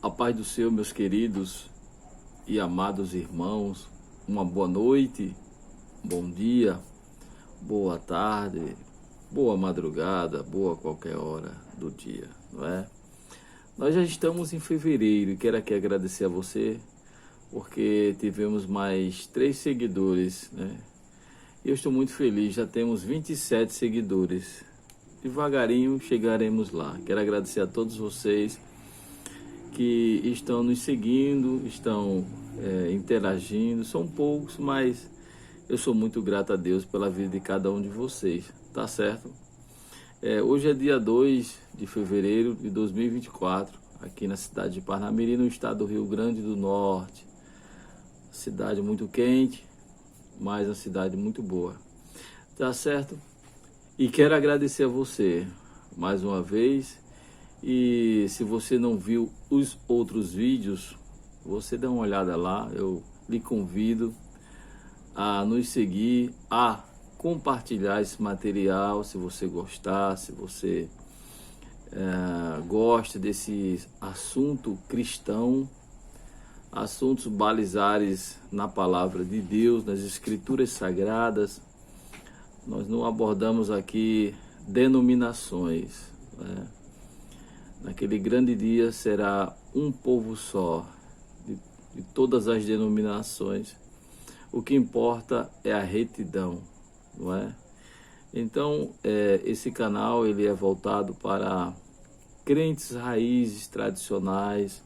A paz do Senhor, meus queridos e amados irmãos, uma boa noite, bom dia, boa tarde, boa madrugada, boa qualquer hora do dia, não é? Nós já estamos em fevereiro e quero aqui agradecer a você, porque tivemos mais 3 seguidores, né? Eu estou muito feliz, já temos 27 seguidores. Devagarinho chegaremos lá. Quero agradecer a todos vocês que estão nos seguindo, estão interagindo. São poucos, mas eu sou muito grato a Deus pela vida de cada um de vocês, tá certo? Hoje é dia 2 de fevereiro de 2024, aqui na cidade de Parnamirim, no estado do Rio Grande do Norte. Cidade muito quente, mas uma cidade muito boa, tá certo? E quero agradecer a você mais uma vez. E se você não viu os outros vídeos, você dá uma olhada lá. Eu lhe convido a nos seguir, a compartilhar esse material, se você gostar, se você gosta desse assunto cristão, assuntos balizares na palavra de Deus, nas escrituras sagradas. Nós não abordamos aqui denominações, né? Naquele grande dia será um povo só, de todas as denominações. O que importa é a retidão, não é? Então, esse canal ele é voltado para crentes raízes tradicionais,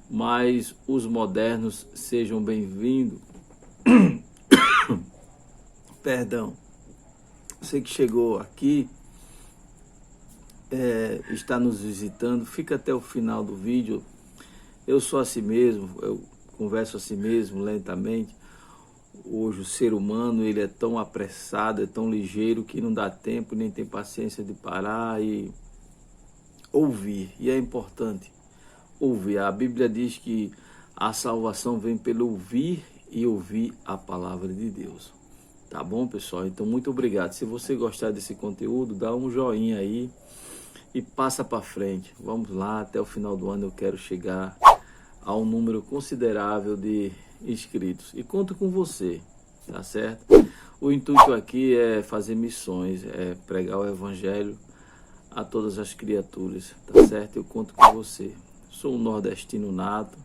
mas os modernos sejam bem-vindos. Perdão, você que chegou aqui, está nos visitando, fica até o final do vídeo. Eu sou assim mesmo, eu converso assim mesmo, lentamente. Hoje o ser humano ele é tão apressado, é tão ligeiro que não dá tempo, nem tem paciência de parar e ouvir. E é importante ouvir. A Bíblia diz que a salvação vem pelo ouvir e ouvir a palavra de Deus. Tá bom, pessoal? Então, muito obrigado. Se você gostar desse conteúdo, dá um joinha aí e passa para frente. Vamos lá, até o final do ano eu quero chegar a um número considerável de inscritos. E conto com você, tá certo? O intuito aqui é fazer missões, é pregar o evangelho a todas as criaturas, tá certo? Eu conto com você. Sou um nordestino nato,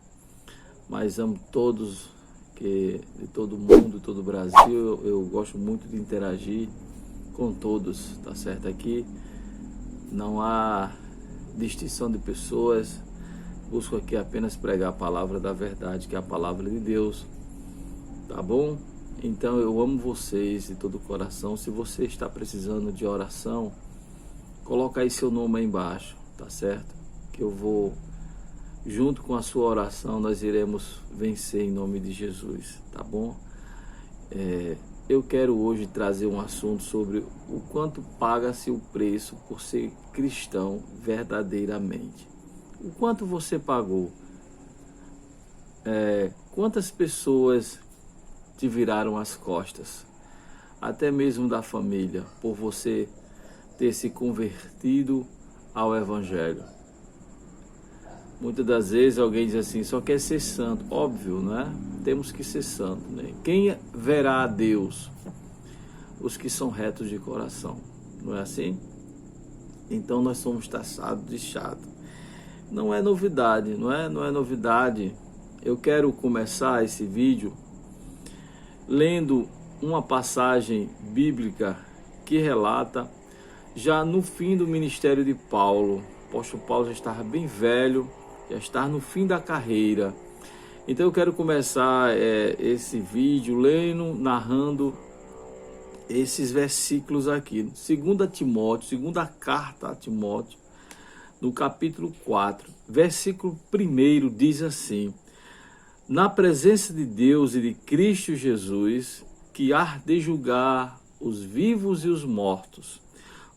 mas amo todos, de todo mundo, todo o Brasil. Eu gosto muito de interagir com todos, tá certo? Aqui não há distinção de pessoas. Busco aqui apenas pregar a palavra da verdade, que é a palavra de Deus, tá bom? Então eu amo vocês de todo o coração. Se você está precisando de oração, coloca aí seu nome aí embaixo, tá certo? Que eu vou, junto com a sua oração, nós iremos vencer em nome de Jesus, tá bom? Eu quero hoje trazer um assunto sobre o quanto paga-se o preço por ser cristão verdadeiramente. O quanto você pagou? Quantas pessoas te viraram as costas? Até mesmo da família, por você ter se convertido ao Evangelho. Muitas das vezes alguém diz assim, só quer ser santo. Óbvio, não é? Temos que ser santo, né? Quem verá a Deus? Os que são retos de coração. Não é assim? Então nós somos taxados de chato. Não é novidade, não é novidade. Eu quero começar esse vídeo lendo uma passagem bíblica que relata já no fim do ministério de Paulo. O apóstolo Paulo já estava bem velho, já estava no fim da carreira. Então eu quero começar esse vídeo lendo, narrando esses versículos aqui. Segunda carta a Timóteo, no capítulo 4, versículo 1 diz assim: na presença de Deus e de Cristo Jesus, que há de julgar os vivos e os mortos,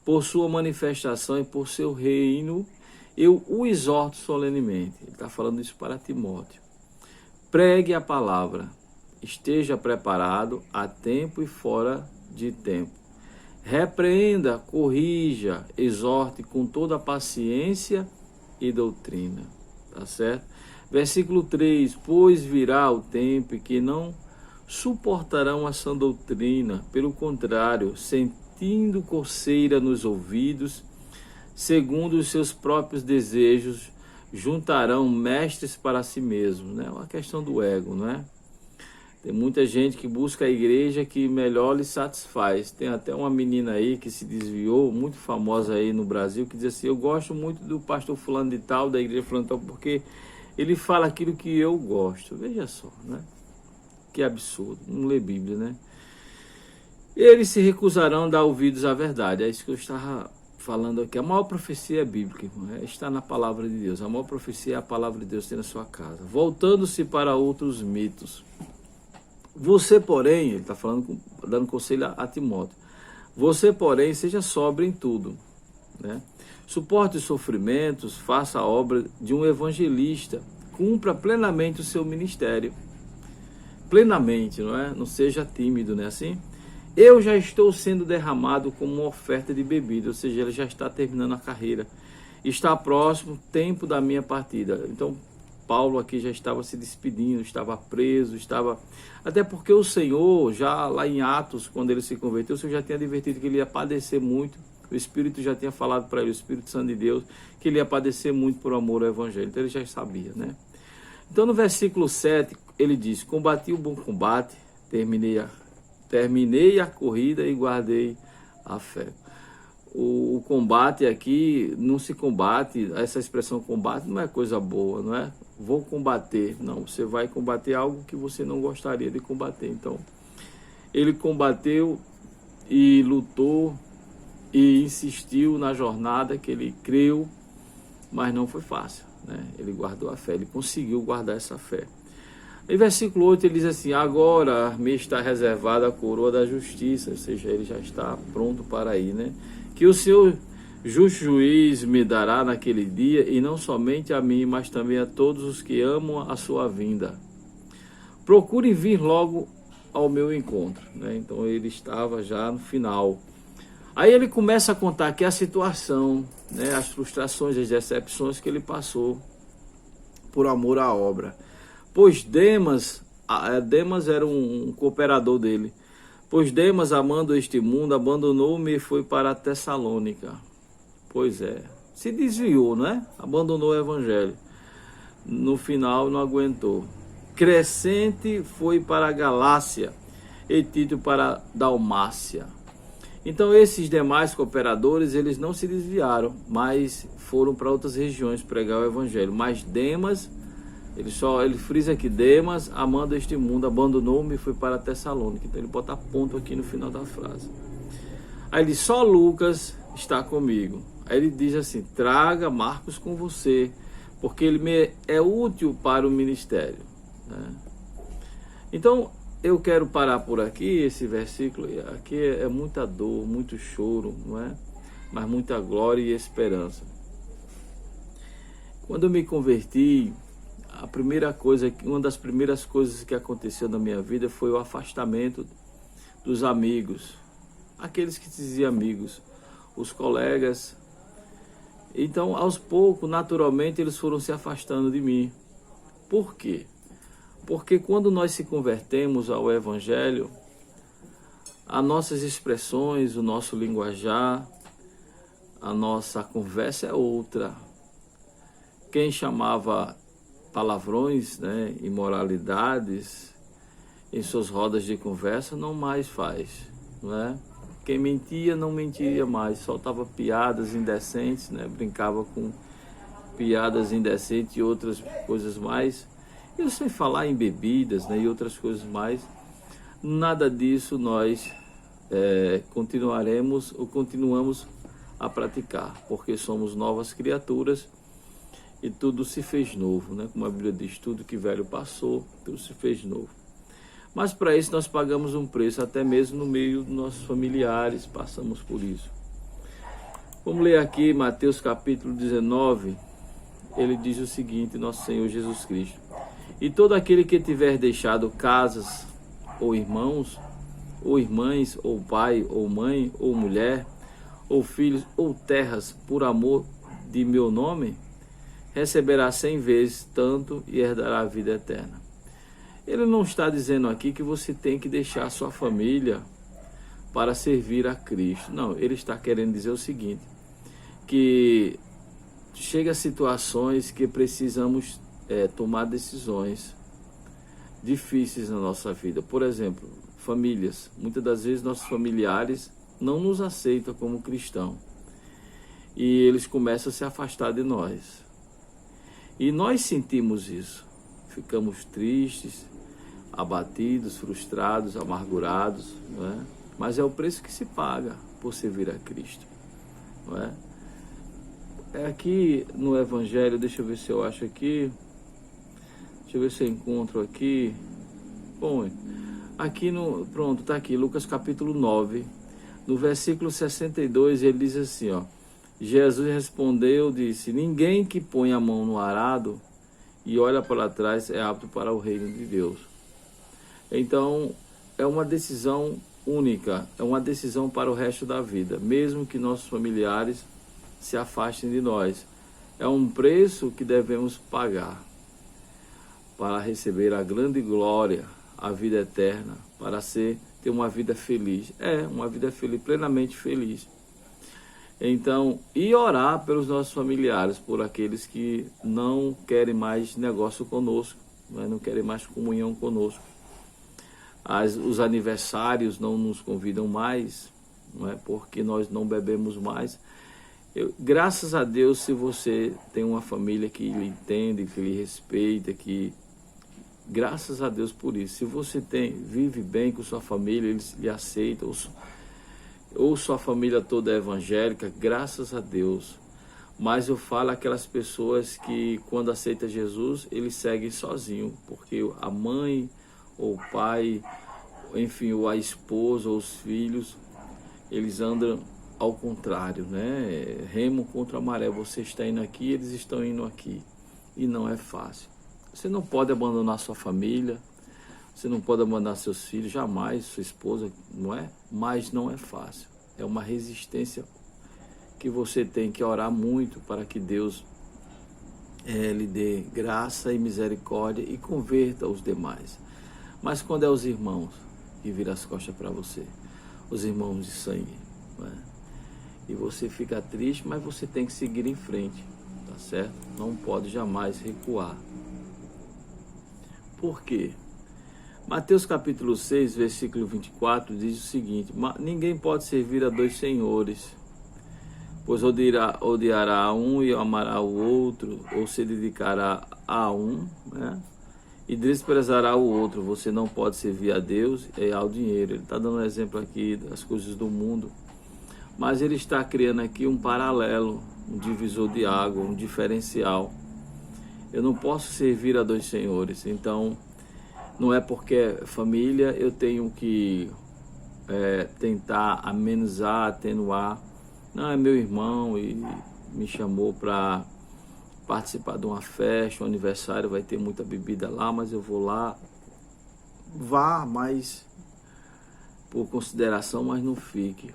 por sua manifestação e por seu reino, eu o exorto solenemente. Ele está falando isso para Timóteo. Pregue a palavra, esteja preparado a tempo e fora de tempo. Repreenda, corrija, exorte com toda a paciência e doutrina. tá certo? Versículo 3, pois virá o tempo em que não suportarão a sã doutrina, pelo contrário, sentindo coceira nos ouvidos, segundo os seus próprios desejos, juntarão mestres para si mesmos, né? Uma questão do ego, não é? Tem muita gente que busca a igreja que melhor lhe satisfaz. Tem até uma menina aí que se desviou, muito famosa aí no Brasil, que diz assim, eu gosto muito do pastor fulano de tal, da igreja fulano de tal, porque ele fala aquilo que eu gosto. Veja só, né? Que absurdo, não lê Bíblia, né? Eles se recusarão a dar ouvidos à verdade. É isso que eu estava falando aqui. A maior profecia é bíblica, irmão. Está na palavra de Deus. A maior profecia é a palavra de Deus tem na sua casa. Voltando-se para outros mitos. Você, porém, ele está falando, dando conselho a Timóteo. Você, porém, seja sóbrio em tudo, né? Suporte os sofrimentos, faça a obra de um evangelista, cumpra plenamente o seu ministério. Plenamente, não é? Não seja tímido, não é assim? Eu já estou sendo derramado como uma oferta de bebida, ou seja, ele já está terminando a carreira. Está próximo o tempo da minha partida. Então, Paulo aqui já estava se despedindo, estava preso, estava... Até porque o Senhor, já lá em Atos, quando ele se converteu, o Senhor já tinha advertido que ele ia padecer muito. O Espírito já tinha falado para ele, o Espírito Santo de Deus, que ele ia padecer muito por amor ao Evangelho. Então ele já sabia, né? Então no versículo 7, ele diz, combati o bom combate, terminei a corrida e guardei a fé. O combate aqui não se combate, essa expressão combate não é coisa boa, não é? Vou combater, não, você vai combater algo que você não gostaria de combater. Então, ele combateu e lutou e insistiu na jornada que ele creu, mas não foi fácil, né? Ele guardou a fé, ele conseguiu guardar essa fé. Em versículo 8 ele diz assim, agora me está reservada a coroa da justiça, ou seja, ele já está pronto para ir, né? Que o Senhor justo juiz me dará naquele dia, e não somente a mim, mas também a todos os que amam a sua vinda. Procure vir logo ao meu encontro, né? Então ele estava já no final. Aí ele começa a contar aqui a situação, né? As frustrações, as decepções que ele passou por amor à obra. Pois Demas era um cooperador dele. Pois Demas, amando este mundo, abandonou-me e foi para a Tessalônica. Pois é, se desviou, né? Abandonou o evangelho. No final não aguentou. Crescente foi para a Galácia e Tito para a Dalmácia. Então esses demais cooperadores, eles não se desviaram, mas foram para outras regiões pregar o evangelho. Mas Demas, ele frisa aqui, Demas, amando este mundo, abandonou-me e foi para a Tessalônica. Então ele bota ponto aqui no final da frase. Aí ele diz, só Lucas está comigo. Aí ele diz assim, traga Marcos com você, porque ele me é útil para o ministério, né? Então eu quero parar por aqui, esse versículo aqui é muita dor, muito choro, não é? Mas muita glória e esperança. Quando eu me converti, uma das primeiras coisas que aconteceu na minha vida foi o afastamento dos amigos, aqueles que se diziam amigos, os colegas. Então, aos poucos, naturalmente, eles foram se afastando de mim. Por quê? Porque quando nós se convertemos ao Evangelho, as nossas expressões, o nosso linguajar, a nossa conversa é outra. Quem chamava palavrões, né, imoralidades em suas rodas de conversa não mais faz, não é? Quem mentia não mentia mais, soltava piadas indecentes, né, brincava com piadas indecentes e outras coisas mais. E sem falar em bebidas, né, e outras coisas mais. Nada disso nós continuamos a praticar, porque somos novas criaturas. E tudo se fez novo, né? Como a Bíblia diz, tudo que velho passou, tudo se fez novo. Mas para isso nós pagamos um preço, até mesmo no meio dos nossos familiares, passamos por isso. Vamos ler aqui Mateus capítulo 19, ele diz o seguinte, nosso Senhor Jesus Cristo. E todo aquele que tiver deixado casas, ou irmãos, ou irmãs, ou pai, ou mãe, ou mulher, ou filhos, ou terras, por amor de meu nome, receberá 100 vezes tanto e herdará a vida eterna. Ele não está dizendo aqui que você tem que deixar a sua família para servir a Cristo. Não, ele está querendo dizer o seguinte, que chega a situações que precisamos tomar decisões difíceis na nossa vida. Por exemplo, famílias. Muitas das vezes nossos familiares não nos aceitam como cristão e eles começam a se afastar de nós. E nós sentimos isso. Ficamos tristes, abatidos, frustrados, amargurados, não é? Mas é o preço que se paga por servir a Cristo, não é? Aqui no Evangelho, deixa eu ver se eu acho aqui, deixa eu ver se eu encontro aqui. Bom, aqui pronto, está aqui, Lucas capítulo 9, no versículo 62, ele diz assim, ó, Jesus respondeu, disse, ninguém que põe a mão no arado e olha para trás é apto para o reino de Deus. Então, é uma decisão única, é uma decisão para o resto da vida, mesmo que nossos familiares se afastem de nós. É um preço que devemos pagar para receber a grande glória, a vida eterna, para ter uma vida feliz. Uma vida feliz, plenamente feliz. Então, e orar pelos nossos familiares, por aqueles que não querem mais negócio conosco, não querem mais comunhão conosco. Os aniversários não nos convidam mais, não é? Porque nós não bebemos mais. Graças a Deus, se você tem uma família que lhe entende, que lhe respeita, graças a Deus por isso. Se você vive bem com sua família, eles lhe aceitam, ou sua família toda é evangélica, graças a Deus. Mas eu falo aquelas pessoas que quando aceitam Jesus, eles seguem sozinhos, porque a mãe ou o pai, enfim, ou a esposa ou os filhos, eles andam ao contrário, né? Remo contra a maré, você está indo aqui, eles estão indo aqui, e não é fácil. Você não pode abandonar sua família, você não pode abandonar seus filhos, jamais, sua esposa, não é? Mas não é fácil, é uma resistência que você tem que orar muito para que Deus lhe dê graça e misericórdia e converta os demais. Mas quando é os irmãos que viram as costas para você, os irmãos de sangue, não é? E você fica triste, mas você tem que seguir em frente, tá certo? Não pode jamais recuar. Por quê? Mateus capítulo 6, versículo 24, diz o seguinte, ninguém pode servir a dois senhores, pois odiará a um e amará o outro, ou se dedicará a um, né? E desprezará o outro. Você não pode servir a Deus e ao dinheiro. Ele está dando um exemplo aqui das coisas do mundo, mas ele está criando aqui um paralelo, um divisor de água, um diferencial. Eu não posso servir a dois senhores. Então, não é porque é família, eu tenho que tentar amenizar, atenuar. Não, é meu irmão e me chamou para participar de uma festa, um aniversário, vai ter muita bebida lá, mas eu vou lá. Vá, mas por consideração, mas não fique.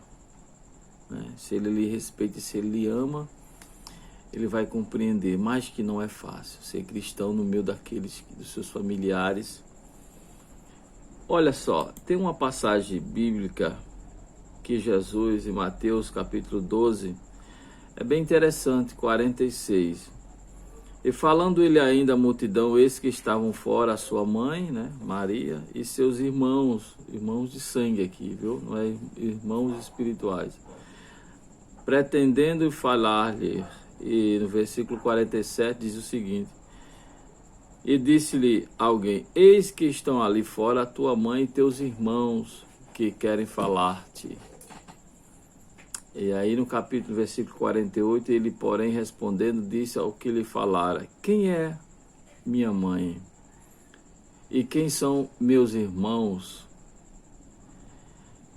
Se ele lhe respeita e se ele lhe ama, ele vai compreender, mas que não é fácil ser cristão no meio dos seus familiares. Olha só, tem uma passagem bíblica que Jesus, em Mateus capítulo 12, é bem interessante, 46. E falando ele ainda à multidão, esses que estavam fora, a sua mãe, né, Maria, e seus irmãos de sangue aqui, viu? Não é irmãos espirituais. Pretendendo falar-lhe, e no versículo 47 diz o seguinte, e disse-lhe alguém, eis que estão ali fora a tua mãe e teus irmãos que querem falar-te. E aí no capítulo, versículo 48, ele porém respondendo, disse ao que lhe falara, quem é minha mãe? E quem são meus irmãos?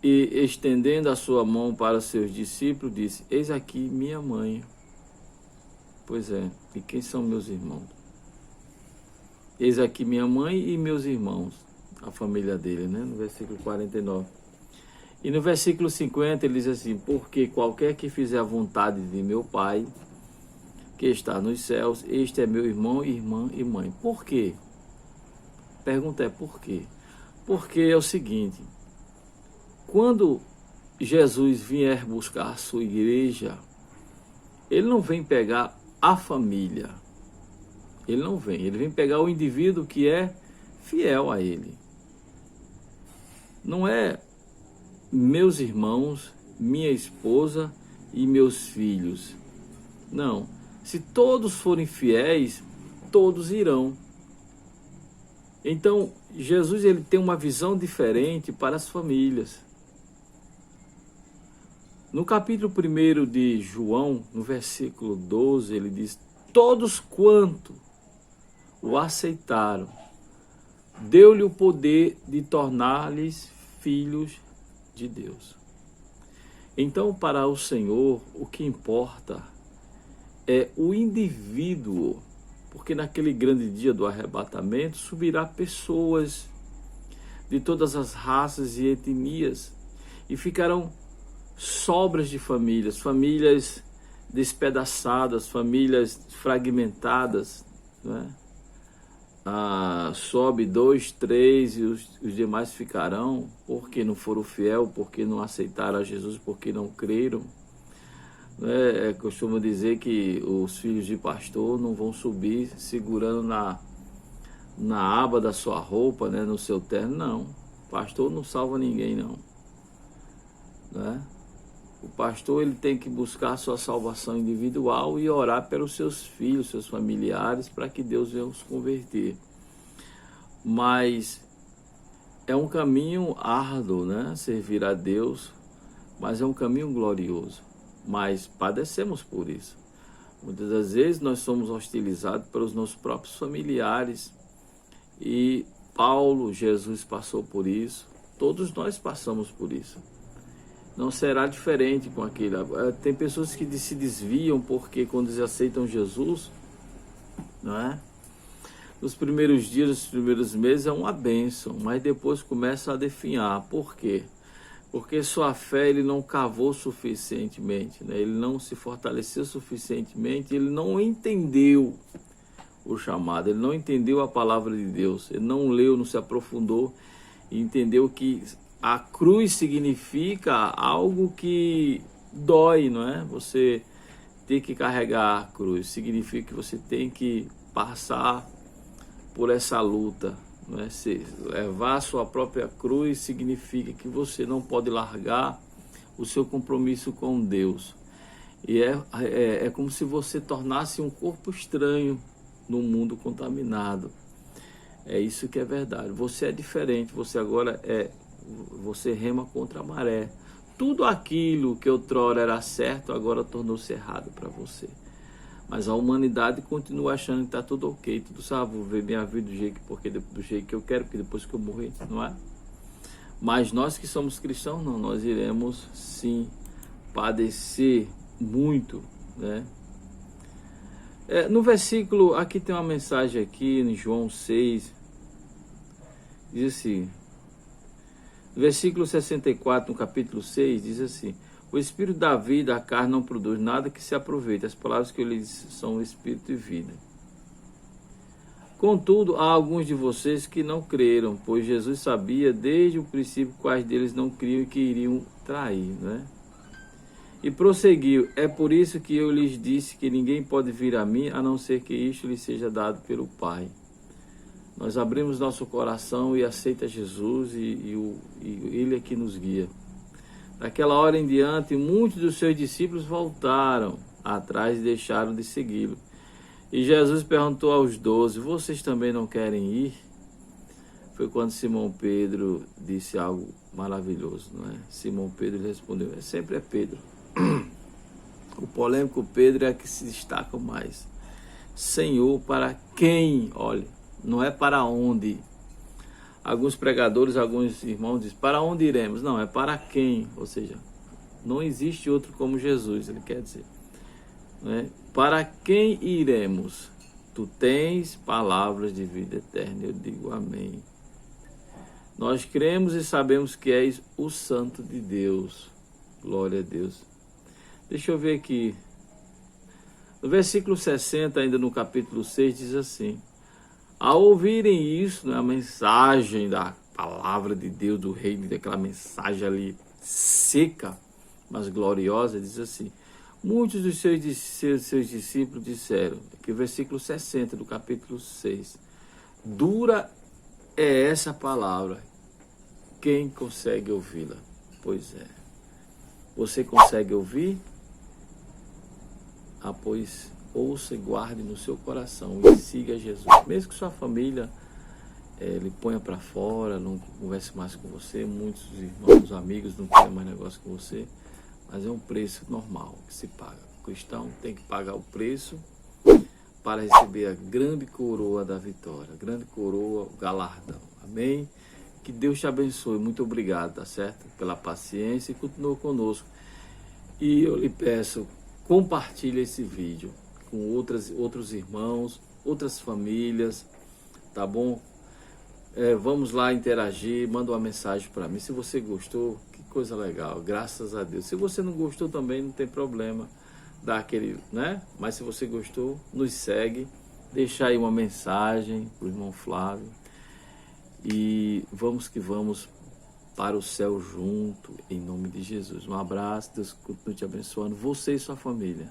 E estendendo a sua mão para os seus discípulos, disse, eis aqui minha mãe. Pois é, e quem são meus irmãos? Eis aqui minha mãe e meus irmãos, a família dele, né? No versículo 49. E no versículo 50 ele diz assim, porque qualquer que fizer a vontade de meu Pai, que está nos céus, este é meu irmão, irmã e mãe. Por quê? Pergunta é por quê? Porque é o seguinte, quando Jesus vier buscar a sua igreja, ele não vem pegar a família, ele vem pegar o indivíduo que é fiel a ele. Não é meus irmãos, minha esposa e meus filhos. Não. Se todos forem fiéis, todos irão. Então, Jesus ele tem uma visão diferente para as famílias. No capítulo 1 de João, no versículo 12, ele diz: todos quanto o aceitaram, deu-lhe o poder de tornar-lhes filhos de Deus. Então, para o Senhor, o que importa é o indivíduo, porque naquele grande dia do arrebatamento subirá pessoas de todas as raças e etnias e ficarão sobras de famílias, famílias despedaçadas, famílias fragmentadas, né? Sobe 2, 3 e os demais ficarão, porque não foram fiel, porque não aceitaram a Jesus, porque não creram. Costumo dizer que os filhos de pastor não vão subir segurando na aba da sua roupa, né, no seu terno, não. Pastor não salva ninguém, não. Né? O pastor ele tem que buscar a sua salvação individual e orar pelos seus filhos, seus familiares, para que Deus venha os converter. Mas é um caminho árduo, né? Servir a Deus, mas é um caminho glorioso. Mas padecemos por isso. Muitas das vezes nós somos hostilizados pelos nossos próprios familiares. E Paulo, Jesus passou por isso. Todos nós passamos por isso. Não será diferente com aquele. Tem pessoas que se desviam porque quando eles aceitam Jesus, não é? Nos primeiros dias, nos primeiros meses é uma bênção, mas depois começa a definhar. Por quê? Porque sua fé ele não cavou suficientemente, né? Ele não se fortaleceu suficientemente, ele não entendeu o chamado, ele não entendeu a palavra de Deus, ele não leu, não se aprofundou e entendeu que a cruz significa algo que dói, não é? Você tem que carregar a cruz, significa que você tem que passar por essa luta, não é? Se levar a sua própria cruz significa que você não pode largar o seu compromisso com Deus. E é como se você tornasse um corpo estranho no mundo contaminado. É isso que é verdade. Você é diferente, você agora você rema contra a maré. Tudo aquilo que outrora era certo, agora tornou-se errado para você. Mas a humanidade continua achando que está tudo ok, tudo sabe, vou ver minha vida do jeito que eu quero, porque depois que eu morrer, não é? Mas nós que somos cristãos, não, nós iremos sim padecer muito, né? No versículo, aqui tem uma mensagem aqui, em João 6, diz assim, no versículo 64, no capítulo 6, diz assim: o Espírito da vida, a carne não produz nada que se aproveite. As palavras que eu lhe disse são Espírito e vida. Contudo, há alguns de vocês que não creram, pois Jesus sabia desde o princípio quais deles não criam e que iriam trair, né? E prosseguiu: é por isso que eu lhes disse que ninguém pode vir a mim, a não ser que isto lhe seja dado pelo Pai. Nós abrimos nosso coração e aceita Jesus e Ele é que nos guia. Daquela hora em diante, muitos dos seus discípulos voltaram atrás e deixaram de segui-lo. E Jesus perguntou aos 12, vocês também não querem ir? Foi quando Simão Pedro disse algo maravilhoso, não é? Simão Pedro respondeu, sempre é Pedro. O polêmico Pedro é que se destaca mais. Senhor, para quem? Olha, não é para onde. Alguns pregadores, alguns irmãos dizem, para onde iremos? Não, é para quem? Ou seja, não existe outro como Jesus, ele quer dizer. Não é? Para quem iremos? Tu tens palavras de vida eterna. Eu digo amém. Nós cremos e sabemos que és o Santo de Deus. Glória a Deus. Deixa eu ver aqui. No versículo 60, ainda no capítulo 6, diz assim: ao ouvirem isso, né, a mensagem da palavra de Deus, do reino, daquela mensagem ali seca, mas gloriosa, diz assim: muitos dos seus discípulos disseram, que o versículo 60 do capítulo 6, dura é essa palavra, quem consegue ouvi-la? Pois é. Você consegue ouvir? Ah, pois ouça e guarde no seu coração e siga Jesus. Mesmo que sua família lhe ponha para fora, não converse mais com você, muitos irmãos, amigos não querem mais negócio com você, mas é um preço normal que se paga. O cristão tem que pagar o preço para receber a grande coroa da vitória, a grande coroa, o galardão. Amém? Que Deus te abençoe. Muito obrigado, tá certo? Pela paciência e continua conosco. E eu lhe peço, compartilhe esse vídeo com outros irmãos, outras famílias, tá bom? Vamos lá interagir, manda uma mensagem para mim. Se você gostou, que coisa legal, graças a Deus. Se você não gostou também, não tem problema, dá aquele, né? Mas se você gostou, nos segue, deixa aí uma mensagem pro irmão Flávio. E vamos que vamos para o céu junto, em nome de Jesus. Um abraço, Deus continue te abençoando, você e sua família.